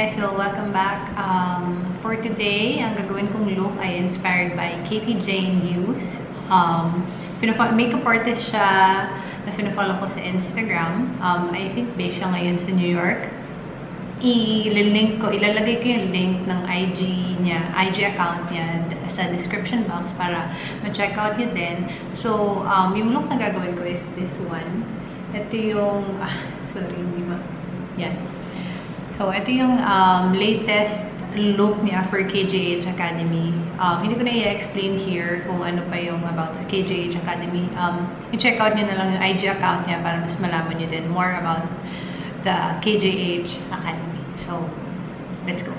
guys! So, welcome back. For today, ang gagawin kong look ay inspired by Katie Jane Hughes. Makeup artist siya na fina-follow ko sa Instagram. I think based siya ngayon sa New York. Ilalagay ko yung link ng IG account niya sa description box para ma-check out niyo din. So, yung look na gagawin ko is this one. Ito yung, sorry, hindi ba? Yan. So, ito yung latest look niya for KJH Academy. Hindi ko na i-explain here kung ano pa yung about sa KJH Academy. I-check out niyo na lang yung IG account niya para mas malaman niyo din more about the KJH Academy. So, let's go.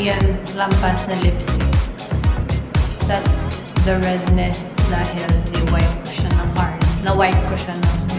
Yan, lampas na lipstick. That's the redness dahil ni-wipe ko siya ng hard. Na-wipe ko siya ng